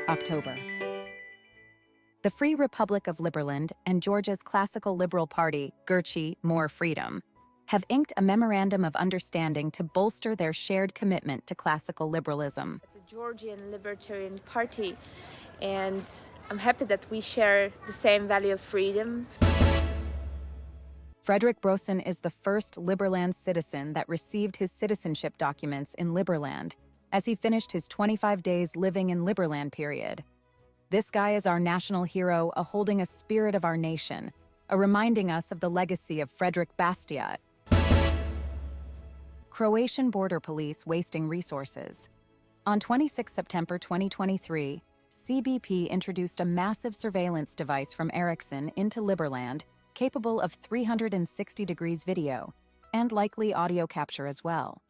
October. The Free Republic of Liberland and Georgia's classical liberal party, Girchi, More Freedom, have inked a memorandum of understanding to bolster their shared commitment to classical liberalism. It's a Georgian libertarian party, and I'm happy that we share the same value of freedom. Frederick Brosen is the first Liberland citizen that received his citizenship documents in Liberland as he finished his 25 days living in Liberland period. This guy is our national hero, a holding a spirit of our nation, a reminding us of the legacy of Frederick Bastiat. Croatian border police wasting resources. On 26 September 2023, CBP introduced a massive surveillance device from Ericsson into Liberland, capable of 360 degrees video, and likely audio capture as well.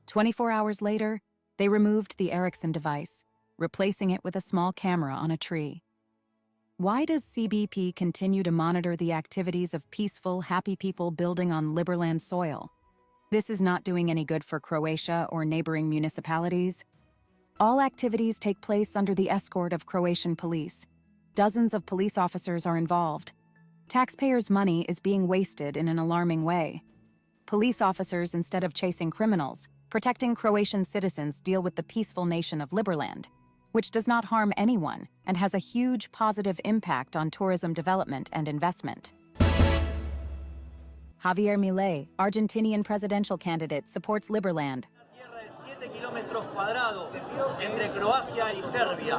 24 hours later, they removed the Ericsson device, replacing it with a small camera on a tree. Why does CBP continue to monitor the activities of peaceful, happy people building on Liberland soil? This is not doing any good for Croatia or neighboring municipalities. All activities take place under the escort of Croatian police. Dozens of police officers are involved. Taxpayers' money is being wasted in an alarming way. Police officers, instead of chasing criminals, protecting Croatian citizens, deal with the peaceful nation of Liberland, which does not harm anyone and has a huge positive impact on tourism development and investment. Javier Milei, Argentinian presidential candidate, supports Liberland. Kilómetros cuadrados entre Croacia y Serbia,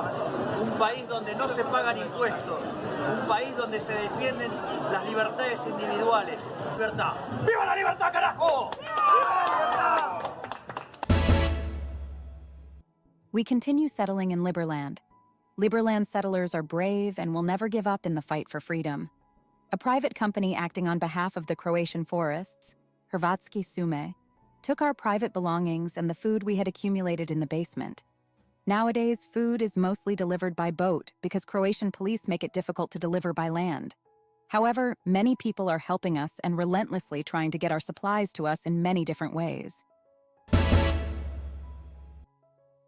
un país donde no se pagan impuestos, un país donde se defienden las libertades individuales. Libertad. ¡Viva la libertad, carajo! ¡Viva la libertad! We continue settling in Liberland. Liberland settlers are brave and will never give up in the fight for freedom. A private company acting on behalf of the Croatian forests, Hrvatski šume, took our private belongings and the food we had accumulated in the basement. Nowadays, food is mostly delivered by boat because Croatian police make it difficult to deliver by land. However, many people are helping us and relentlessly trying to get our supplies to us in many different ways.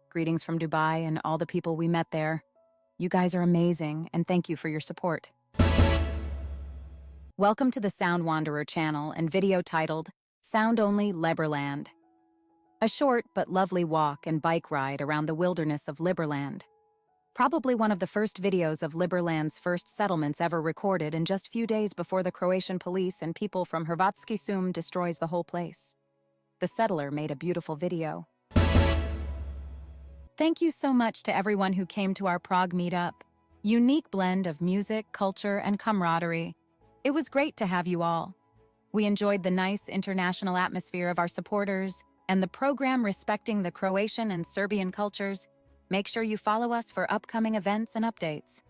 Greetings from Dubai and all the people we met there. You guys are amazing, and thank you for your support. Welcome to the Sound Wanderer channel and video titled Sound Only Liberland. A short but lovely walk and bike ride around the wilderness of Liberland. Probably one of the first videos of Liberland's first settlements ever recorded, in just few days before the Croatian police and people from Hrvatski šume destroys the whole place. The settler made a beautiful video. Thank you so much to everyone who came to our Prague meetup. Unique blend of music, culture, and camaraderie. It was great to have you all. We enjoyed the nice international atmosphere of our supporters and the program respecting the Croatian and Serbian cultures. Make sure you follow us for upcoming events and updates.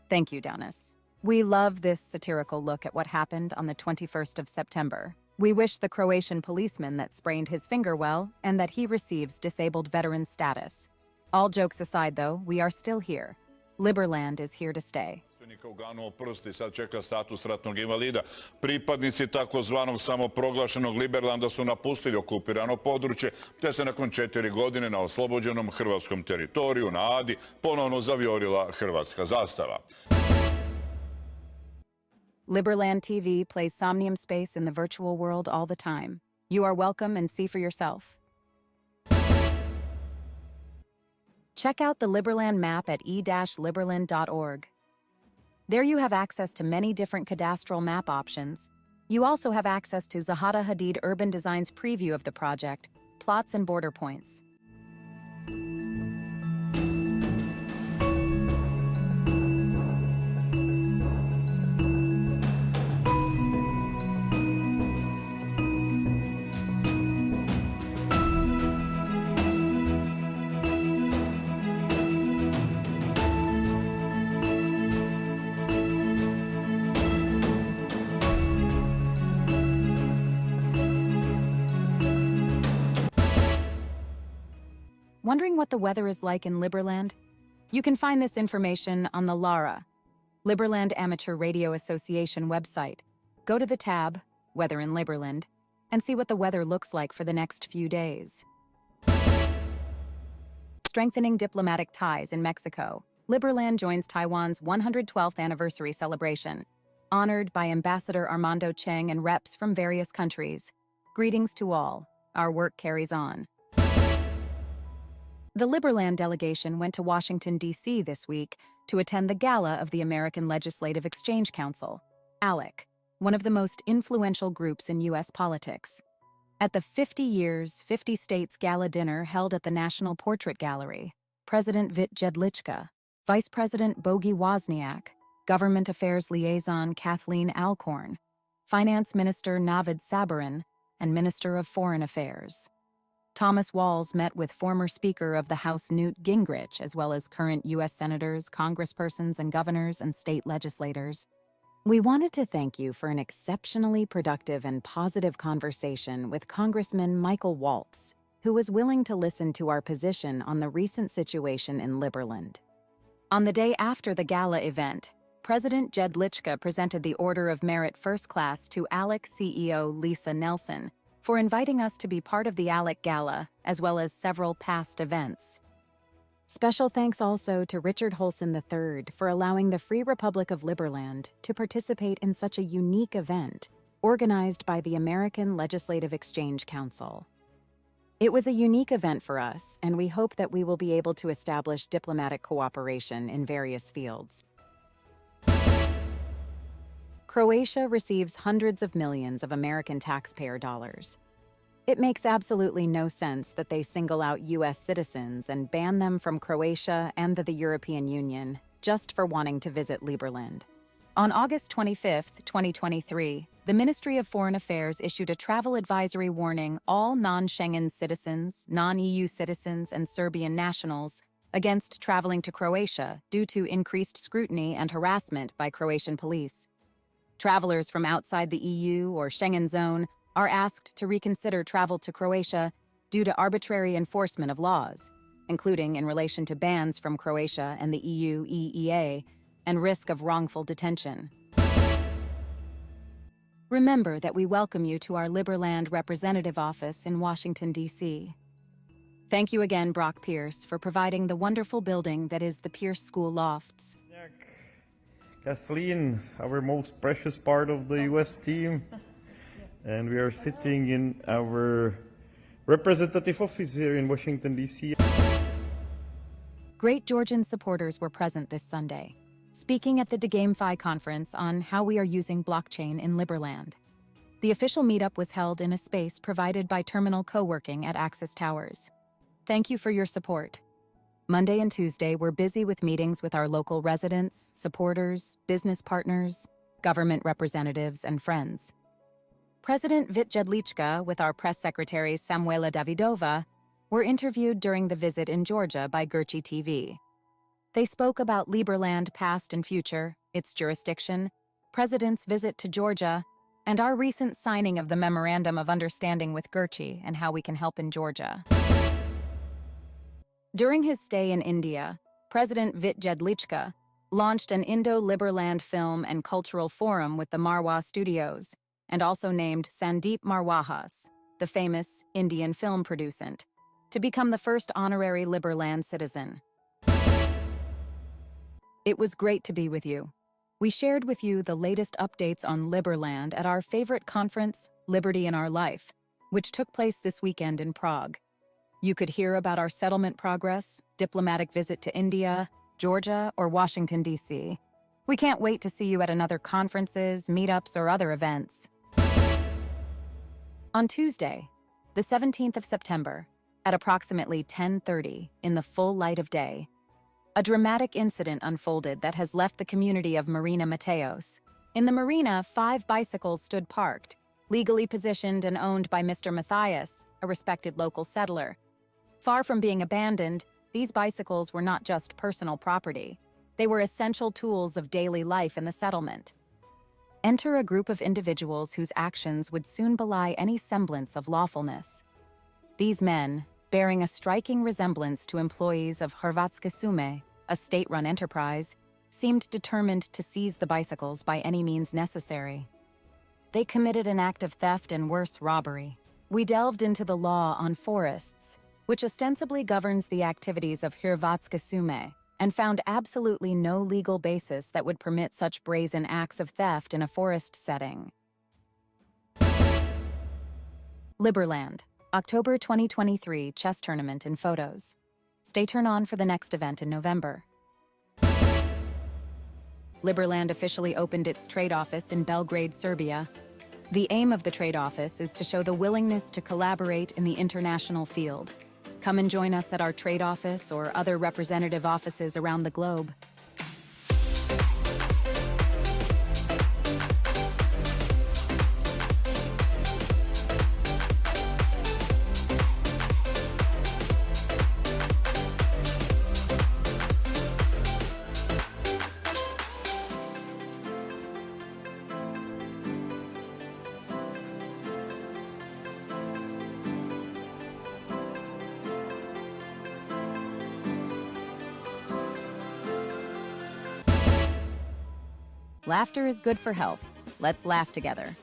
Thank you, Donis. We love this satirical look at what happened on the 21st of September. We wish the Croatian policeman that sprained his finger well and that he receives disabled veteran status. All jokes aside, though, we are still here. Liberland is here to stay. Uganuo prst i sad čeka status ratnog invalida. Pripadnici takozvanog samoproglašenog Liberlanda su napustili okupirano područje, te se nakon 4 godine na oslobođenom hrvatskom teritoriju na Adi ponovno zavijorila hrvatska zastava. Liberland TV plays Somnium Space in the virtual world all the time. You are welcome and see for yourself. Check out the Liberland Map at e-liberland.org. There you have access to many different cadastral map options. You also have access to Zaha Hadid Urban Design's preview of the project, plots and border points. Wondering what the weather is like in Liberland? You can find this information on the LARA, Liberland Amateur Radio Association website. Go to the tab, Weather in Liberland, and see what the weather looks like for the next few days. Strengthening diplomatic ties in Mexico. Liberland joins Taiwan's 112th anniversary celebration, honored by Ambassador Armando Cheng and reps from various countries. Greetings to all. Our work carries on. The Liberland delegation went to Washington, D.C. this week to attend the gala of the American Legislative Exchange Council, ALEC, one of the most influential groups in U.S. politics. At the 50 Years, 50 States Gala dinner held at the National Portrait Gallery, President Vit Jedlička, Vice President Bogi Wozniak, Government Affairs Liaison Kathleen Alcorn, Finance Minister Navid Sabarin, and Minister of Foreign Affairs. Thomas Walls met with former Speaker of the House Newt Gingrich, as well as current U.S. senators, congresspersons, and governors and state legislators. We wanted to thank you for an exceptionally productive and positive conversation with Congressman Michael Waltz, who was willing to listen to our position on the recent situation in Liberland. On the day after the gala event, President Jedlička presented the Order of Merit First Class to ALEC CEO Lisa Nelson for inviting us to be part of the ALEC Gala, as well as several past events. Special thanks also to Richard Holson III for allowing the Free Republic of Liberland to participate in such a unique event organized by the American Legislative Exchange Council. It was a unique event for us, and we hope that we will be able to establish diplomatic cooperation in various fields. Croatia receives hundreds of millions of American taxpayer dollars. It makes absolutely no sense that they single out U.S. citizens and ban them from Croatia and the European Union just for wanting to visit Liberland. On August 25, 2023, the Ministry of Foreign Affairs issued a travel advisory warning all non-Schengen citizens, non-EU citizens, and Serbian nationals against traveling to Croatia due to increased scrutiny and harassment by Croatian police. Travelers from outside the EU or Schengen zone are asked to reconsider travel to Croatia due to arbitrary enforcement of laws, including in relation to bans from Croatia and the EU EEA and risk of wrongful detention. Remember that we welcome you to our Liberland Representative Office in Washington, D.C. Thank you again, Brock Pierce, for providing the wonderful building that is the Pierce School Lofts. Kathleen, our most precious part of the U.S. team, and we are sitting in our representative office here in Washington, D.C. Great Georgian supporters were present this Sunday, speaking at the DeGameFi conference on how we are using blockchain in Liberland. The official meetup was held in a space provided by Terminal Co-working at Axis Towers. Thank you for your support. Monday and Tuesday were busy with meetings with our local residents, supporters, business partners, government representatives, and friends. President Vit Jedlička with our press secretary Samuela Davidova were interviewed during the visit in Georgia by Girchi TV. They spoke about Liberland past and future, its jurisdiction, President's visit to Georgia, and our recent signing of the Memorandum of Understanding with Girchi and how we can help in Georgia. During his stay in India, President Vit Jedlička launched an Indo-Liberland Film and Cultural Forum with the Marwah Studios, and also named Sandeep Marwahas, the famous Indian film producent, to become the first honorary Liberland citizen. It was great to be with you. We shared with you the latest updates on Liberland at our favorite conference, Liberty in Our Life, which took place this weekend in Prague. You could hear about our settlement progress, diplomatic visit to India, Georgia, or Washington, D.C. We can't wait to see you at another conferences, meetups, or other events. On Tuesday, the 17th of September, at approximately 10:30 in the full light of day, a dramatic incident unfolded that has left the community of Marina Mateos. In the marina, 5 bicycles stood parked, legally positioned and owned by Mr. Matthias, a respected local settler. Far from being abandoned, these bicycles were not just personal property. They were essential tools of daily life in the settlement. Enter a group of individuals whose actions would soon belie any semblance of lawfulness. These men, bearing a striking resemblance to employees of Hrvatske Sume, a state-run enterprise, seemed determined to seize the bicycles by any means necessary. They committed an act of theft and worse, robbery. We delved into the law on forests, which ostensibly governs the activities of Hrvatske šume, and found absolutely no legal basis that would permit such brazen acts of theft in a forest setting. Liberland, October 2023 chess tournament in photos. Stay turned on for the next event in November. Liberland officially opened its trade office in Belgrade, Serbia. The aim of the trade office is to show the willingness to collaborate in the international field. Come and join us at our trade office or other representative offices around the globe. Laughter is good for health. Let's laugh together.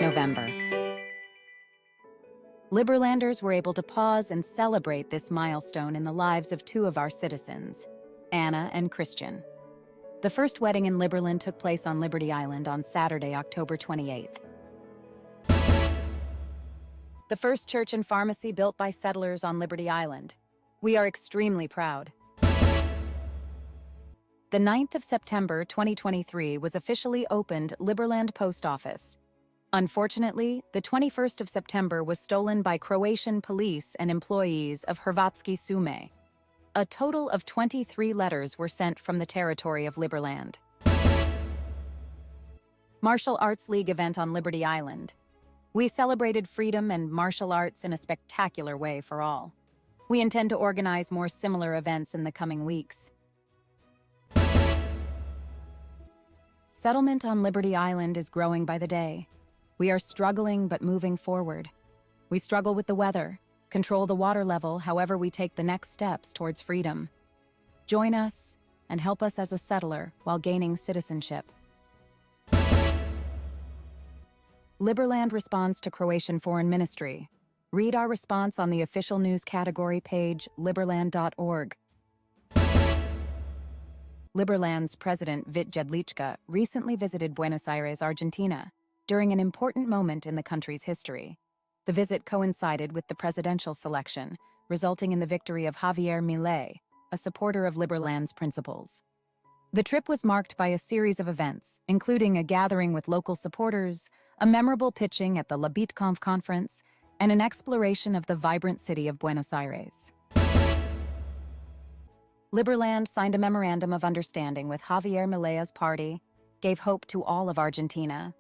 November. Liberlanders were able to pause and celebrate this milestone in the lives of two of our citizens, Anna and Christian. The first wedding in Liberland took place on Liberty Island on Saturday, October 28th. The first church and pharmacy built by settlers on Liberty Island. We are extremely proud. The 9th of September 2023 was officially opened Liberland Post Office. Unfortunately, the 21st of September was stolen by Croatian police and employees of Hrvatske šume. A total of 23 letters were sent from the territory of Liberland. Martial Arts League event on Liberty Island. We celebrated freedom and martial arts in a spectacular way for all. We intend to organize more similar events in the coming weeks. Settlement on Liberty Island is growing by the day. We are struggling but moving forward. We struggle with the weather, control the water level, however we take the next steps towards freedom. Join us and help us as a settler while gaining citizenship. Liberland responds to Croatian Foreign Ministry. Read our response on the official news category page, liberland.org. Liberland's President Vit Jedlička recently visited Buenos Aires, Argentina, during an important moment in the country's history. The visit coincided with the presidential selection, resulting in the victory of Javier Milei, a supporter of Liberland's principles. The trip was marked by a series of events, including a gathering with local supporters, a memorable pitching at the La BitConf conference, and an exploration of the vibrant city of Buenos Aires. Liberland signed a memorandum of understanding with Javier Milei's party, gave hope to all of Argentina.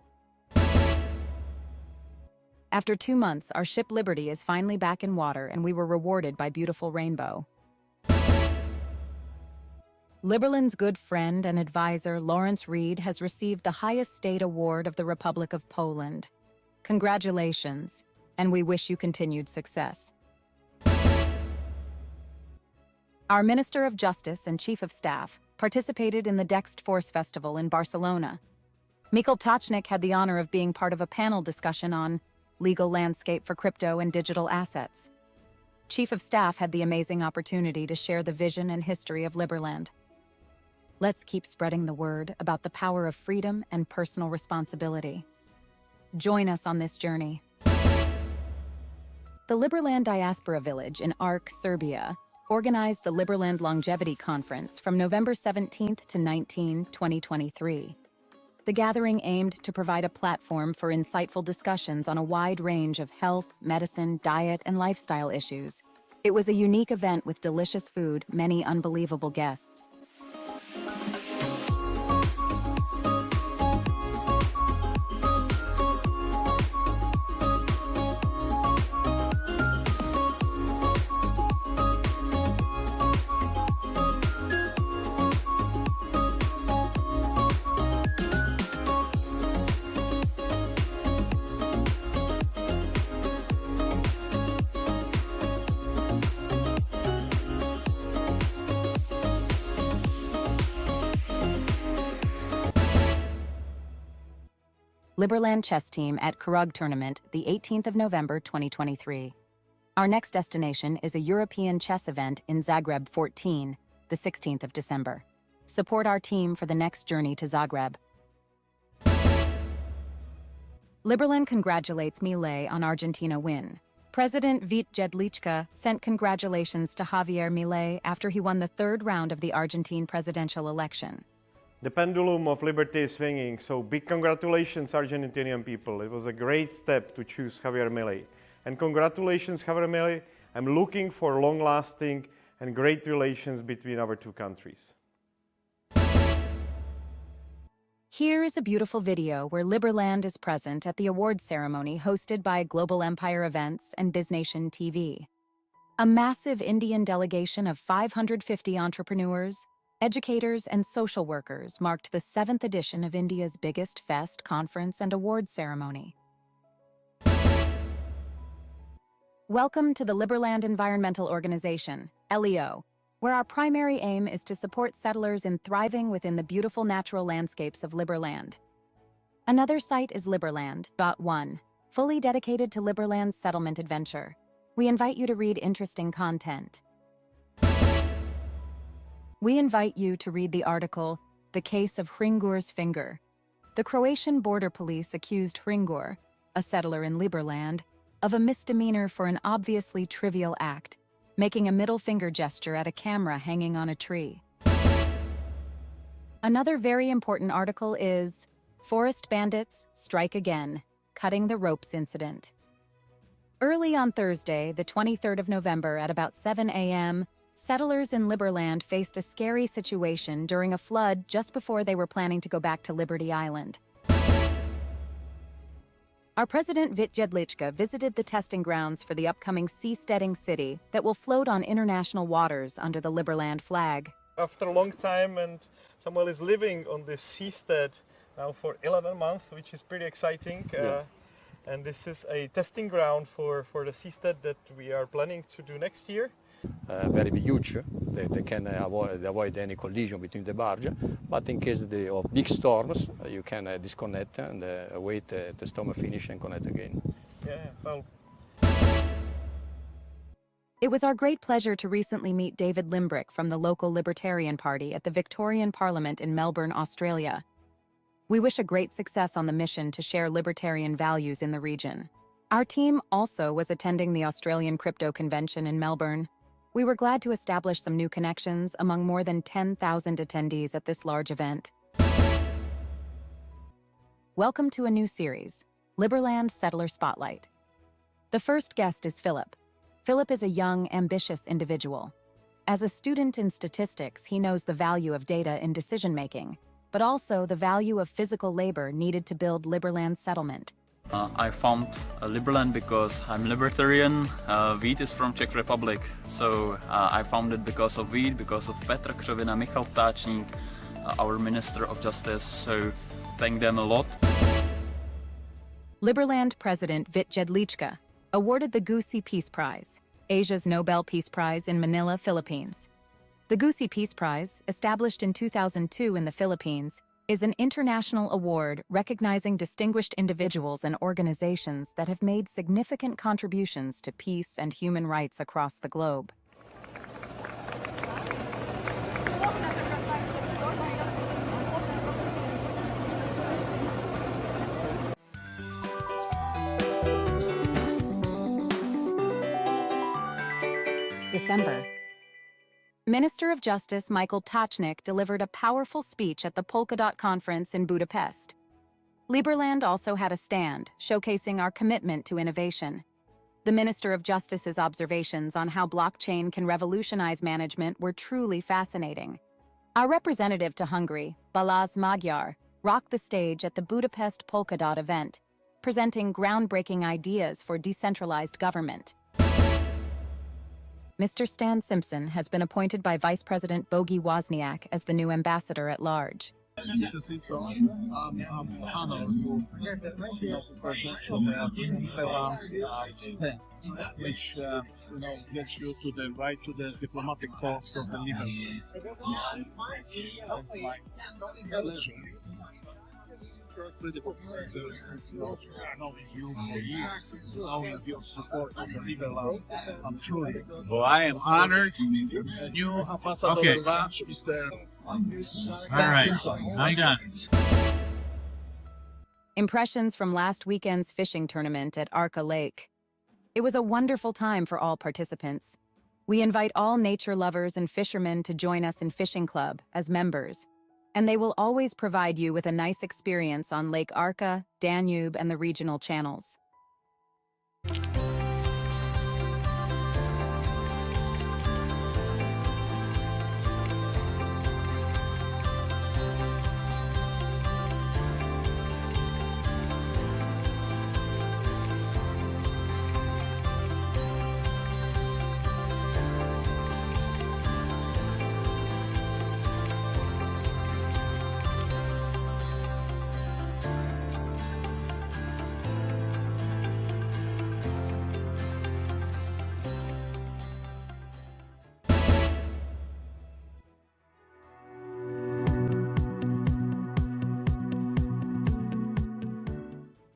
After 2 months, our ship Liberty is finally back in water and we were rewarded by beautiful rainbow. Liberland's good friend and advisor, Lawrence Reed, has received the highest state award of the Republic of Poland. Congratulations, and we wish you continued success. Our Minister of Justice and Chief of Staff participated in the Dext Force Festival in Barcelona. Mikhail Ptachnik had the honor of being part of a panel discussion on legal landscape for crypto and digital assets. Chief of Staff had the amazing opportunity to share the vision and history of Liberland. Let's keep spreading the word about the power of freedom and personal responsibility. Join us on this journey. The Liberland Diaspora Village in Ark, Serbia, organized the Liberland Longevity Conference from November 17th to 19, 2023. The gathering aimed to provide a platform for insightful discussions on a wide range of health, medicine, diet, and lifestyle issues. It was a unique event with delicious food, many unbelievable guests. Liberland chess team at Krug tournament the 18th of November 2023. Our next destination is a European chess event in Zagreb 14, the 16th of December. Support our team for the next journey to Zagreb. Liberland congratulates Milei on Argentina win. President Javier Milei sent congratulations to Javier Milei after he won the third round of the Argentine presidential election. The pendulum of liberty is swinging, so big congratulations, Argentinian people. It was a great step to choose Javier Milei. And congratulations, Javier Milei. I'm looking for long-lasting and great relations between our two countries. Here is a beautiful video where Liberland is present at the awards ceremony hosted by Global Empire Events and BizNation TV. A massive Indian delegation of 550 entrepreneurs, educators, and social workers marked the 7th edition of India's biggest fest, conference, and awards ceremony. Welcome to the Liberland Environmental Organization, LEO, where our primary aim is to support settlers in thriving within the beautiful natural landscapes of Liberland. Another site is Liberland.1, fully dedicated to Liberland's settlement adventure. We invite you to read interesting content. We invite you to read the article, The Case of Hringur's Finger. The Croatian border police accused Hringur, a settler in Liberland, of a misdemeanor for an obviously trivial act, making a middle finger gesture at a camera hanging on a tree. Another very important article is Forest Bandits Strike Again, Cutting the Ropes Incident. Early on Thursday, the 23rd of November at about 7 a.m., settlers in Liberland faced a scary situation during a flood just before they were planning to go back to Liberty Island. Our President Javier Milei visited the testing grounds for the upcoming seasteading city that will float on international waters under the Liberland flag. After a long time, and Samuel is living on this seastead now for 11 months, which is pretty exciting. And this is a testing ground for the seastead that we are planning to do next year. Very huge, they can avoid any collision between the barge, but in case of big storms, you can disconnect and wait the storm finish and connect again. Well. It was our great pleasure to recently meet David Limbrick from the local Libertarian Party at the Victorian Parliament in Melbourne, Australia. We wish a great success on the mission to share libertarian values in the region. Our team also was attending the Australian Crypto Convention in Melbourne. We were glad to establish some new connections among more than 10,000 attendees at this large event. Welcome to a new series, Liberland Settler Spotlight. The first guest is Philip. Philip is a young, ambitious individual. As a student in statistics, he knows the value of data in decision-making, but also the value of physical labor needed to build Liberland settlement. I found Liberland because I'm libertarian. Wheat is from Czech Republic, so I found it because of wheat, because of Petra Křovina, Michal Ptáčník, our Minister of Justice, so thank them a lot. Liberland President Javier Milei awarded the Girchi Peace Prize, Asia's Nobel Peace Prize in Manila, Philippines. The Girchi Peace Prize, established in 2002 in the Philippines, is an international award recognizing distinguished individuals and organizations that have made significant contributions to peace and human rights across the globe. December. Minister of Justice Michael Ptáčník delivered a powerful speech at the Polka Dot Conference in Budapest. Liberland also had a stand, showcasing our commitment to innovation. The Minister of Justice's observations on how blockchain can revolutionize management were truly fascinating. Our representative to Hungary, Balázs Magyar, rocked the stage at the Budapest Polka Dot event, presenting groundbreaking ideas for decentralized government. Mr. Stan Simpson has been appointed by Vice President Bogi Wozniak as the new ambassador at large. Mr. Simpson, I'm honored to present which gets you to the right to the diplomatic corps of the Liberland. It's my pleasure incredible pleasure knowing you for years, knowing your support on the Liberland. I'm truly. Well, I am honored. New Ambassador Batch, Mr. All right, I'm done. Impressions from last weekend's fishing tournament at Arca Lake. It was a wonderful time for all participants. We invite all nature lovers and fishermen to join us in Fishing Club as members, and they will always provide you with a nice experience on Lake Arca, Danube, and the regional channels.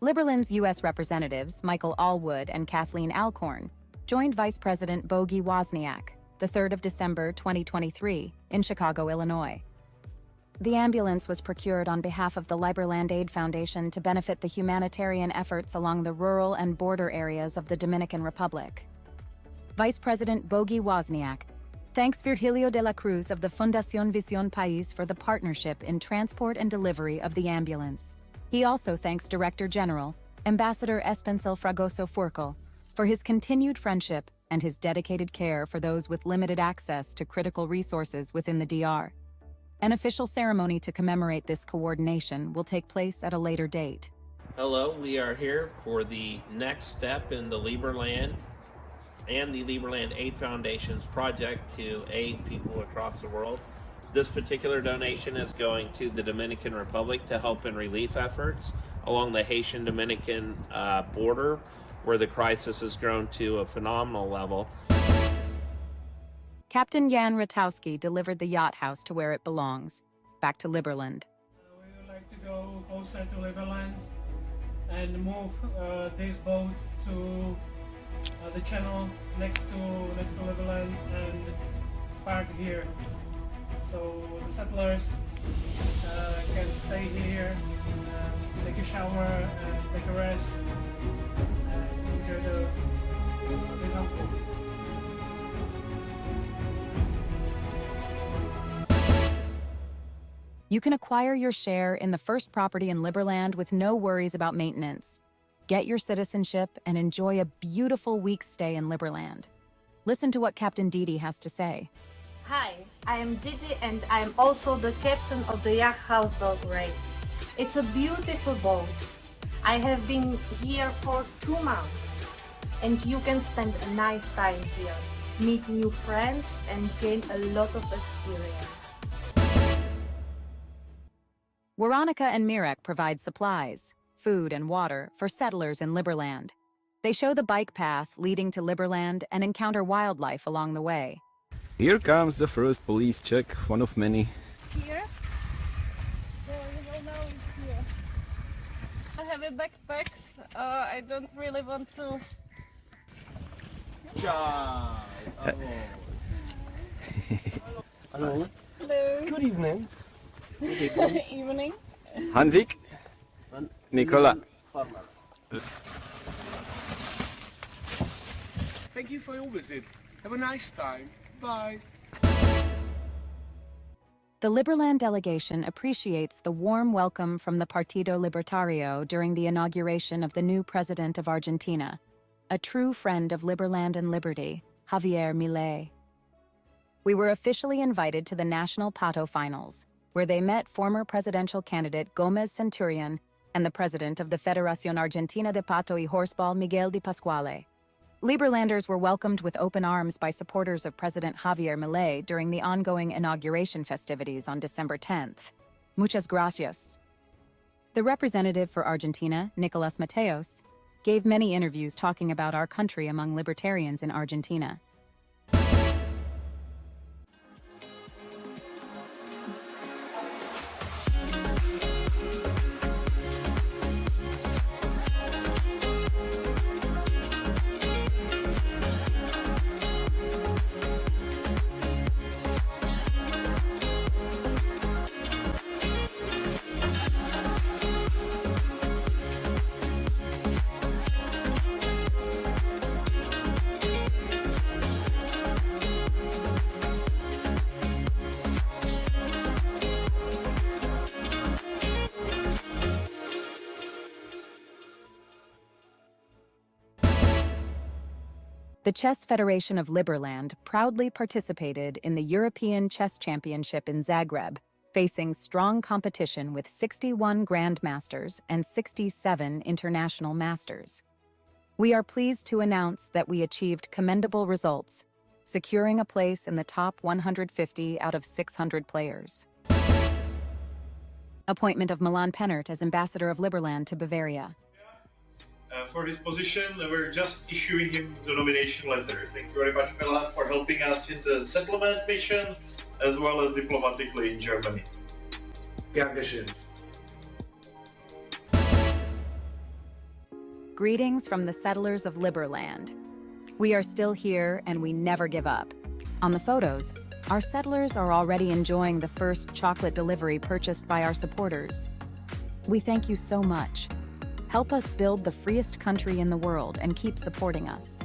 Liberland's U.S. representatives, Michael Allwood and Kathleen Alcorn, joined Vice President Bogi Wozniak, the 3rd of December 2023, in Chicago, Illinois. The ambulance was procured on behalf of the Liberland Aid Foundation to benefit the humanitarian efforts along the rural and border areas of the Dominican Republic. Vice President Bogi Wozniak thanks Virgilio de la Cruz of the Fundación Visión País for the partnership in transport and delivery of the ambulance. He also thanks Director General, Ambassador Espencil Fragoso Furcal, for his continued friendship and his dedicated care for those with limited access to critical resources within the DR. An official ceremony to commemorate this coordination will take place at a later date. Hello, we are here for the next step in the Liberland and the Liberland Aid Foundation's project to aid people across the world. This particular donation is going to the Dominican Republic to help in relief efforts along the Haitian-Dominican border, where the crisis has grown to a phenomenal level. Captain Jan Ratowski delivered the yacht house to where it belongs, back to Liberland. We would like to go closer to Liberland and move this boat to the channel next to Liberland and park here. So the settlers can stay here, take a shower, and take a rest, and enjoy the example. You can acquire your share in the first property in Liberland with no worries about maintenance. Get your citizenship and enjoy a beautiful week's stay in Liberland. Listen to what Captain Didi has to say. Hi, I am Didi and I am also the captain of the yacht house boat race. It's a beautiful boat. I have been here for 2 months and you can spend a nice time here, meet new friends and gain a lot of experience. Waronica and Mirek provide supplies, food and water for settlers in Liberland. They show the bike path leading to Liberland and encounter wildlife along the way. Here comes the first police check, one of many. Here? No, you will know it's here. I have a backpacks. I don't really want to. Ciao. Hello. Hello. Good evening. Evening. Hanzik, Nicola. Thank you for your visit. Have a nice time. Bye. The Liberland delegation appreciates the warm welcome from the Partido Libertario during the inauguration of the new president of Argentina, a true friend of Liberland and liberty, Javier Milei. We were officially invited to the National Pato Finals, where they met former presidential candidate Gomez Centurion and the president of the Federación Argentina de Pato y Horseball, Miguel de Pasquale. Liberlanders were welcomed with open arms by supporters of President Javier Milei during the ongoing inauguration festivities on December 10th. Muchas gracias. The representative for Argentina, Nicolas Mateos, gave many interviews talking about our country among libertarians in Argentina. The Chess Federation of Liberland proudly participated in the European Chess Championship in Zagreb, facing strong competition with 61 grandmasters and 67 international masters. We are pleased to announce that we achieved commendable results, securing a place in the top 150 out of 600 players. Appointment of Milan Pennert as Ambassador of Liberland to Bavaria. For his position, we're just issuing him the nomination letter. Thank you very much, Milan, for helping us in the settlement mission, as well as diplomatically in Germany. Dankeschön. Greetings from the settlers of Liberland. We are still here and we never give up. On the photos, our settlers are already enjoying the first chocolate delivery purchased by our supporters. We thank you so much. Help us build the freest country in the world and keep supporting us.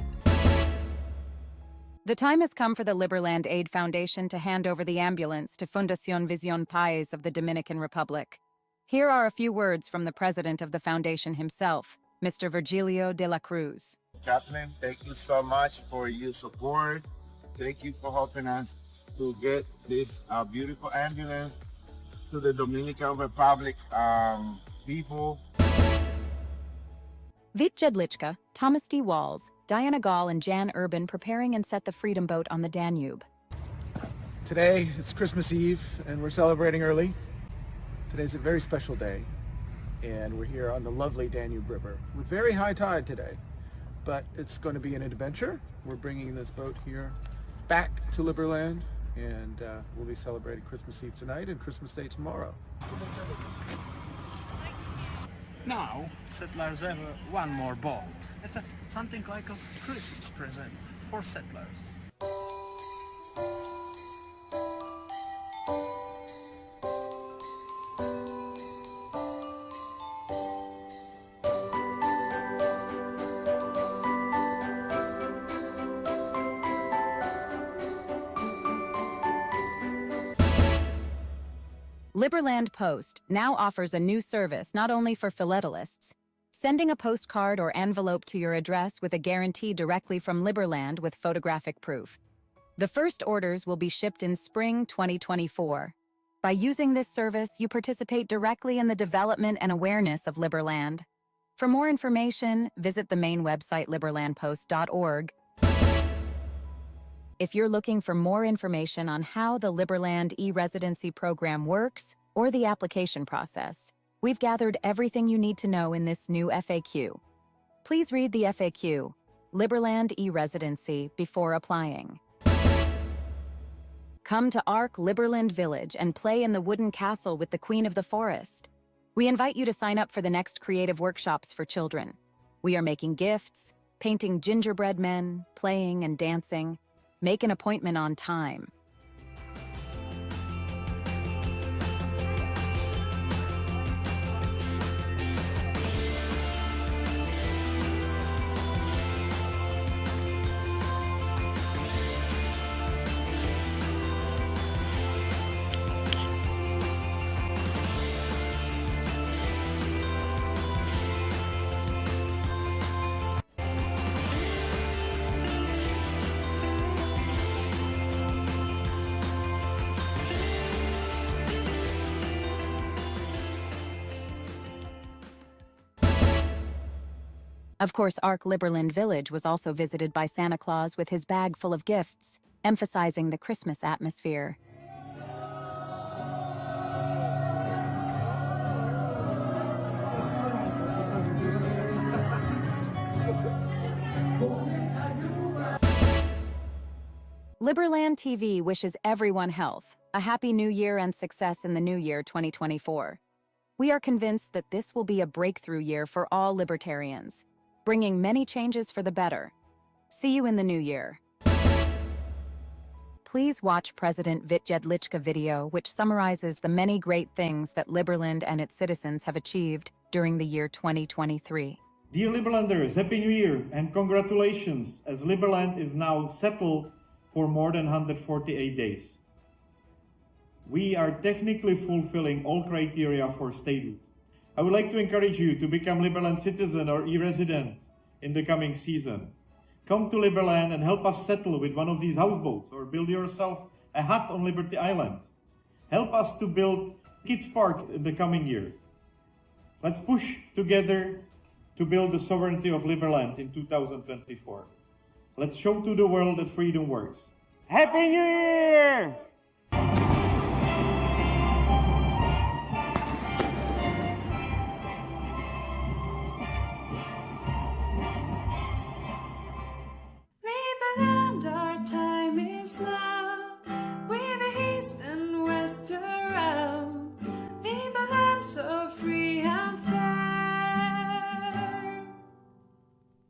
The time has come for the Liberland Aid Foundation to hand over the ambulance to Fundación Visión País of the Dominican Republic. Here are a few words from the president of the foundation himself, Mr. Virgilio de la Cruz. Chaplain, thank you so much for your support. Thank you for helping us to get this beautiful ambulance to the Dominican Republic people. Vít Jedlička, Thomas D. Walls, Diana Gall, and Jan Urban preparing and set the Freedom Boat on the Danube. Today, it's Christmas Eve, and we're celebrating early. Today's a very special day, and we're here on the lovely Danube River with very high tide today. But it's going to be an adventure. We're bringing this boat here back to Liberland, and we'll be celebrating Christmas Eve tonight and Christmas Day tomorrow. Now, settlers have one more boat. It's something like a Christmas present for settlers. Liberland Post now offers a new service not only for philatelists, sending a postcard or envelope to your address with a guarantee directly from Liberland with photographic proof. The first orders will be shipped in spring 2024. By using this service, you participate directly in the development and awareness of Liberland. For more information, visit the main website liberlandpost.org. If you're looking for more information on how the Liberland e-residency program works or the application process, we've gathered everything you need to know in this new FAQ. Please read the FAQ, Liberland e-residency, before applying. Come to Ark Liberland Village and play in the wooden castle with the Queen of the Forest. We invite you to sign up for the next creative workshops for children. We are making gifts, painting gingerbread men, playing and dancing. Make an appointment on time. Of course, Ark Liberland Village was also visited by Santa Claus with his bag full of gifts, emphasizing the Christmas atmosphere. Liberland TV wishes everyone health, a happy new year and success in the new year 2024. We are convinced that this will be a breakthrough year for all libertarians, bringing many changes for the better. See you in the new year. Please watch President Vít Jedlička video, which summarizes the many great things that Liberland and its citizens have achieved during the year 2023. Dear Liberlanders, Happy New Year and congratulations, as Liberland is now settled for more than 148 days. We are technically fulfilling all criteria for statehood. I would like to encourage you to become Liberland citizen or e-resident in the coming season. come to Liberland and help us settle with one of these houseboats or build yourself a hut on Liberty Island. Help us to build Kids Park in the coming year. Let's push together to build the sovereignty of Liberland in 2024. Let's show to the world that freedom works. Happy New Year! Liberland, our time is now. With a haste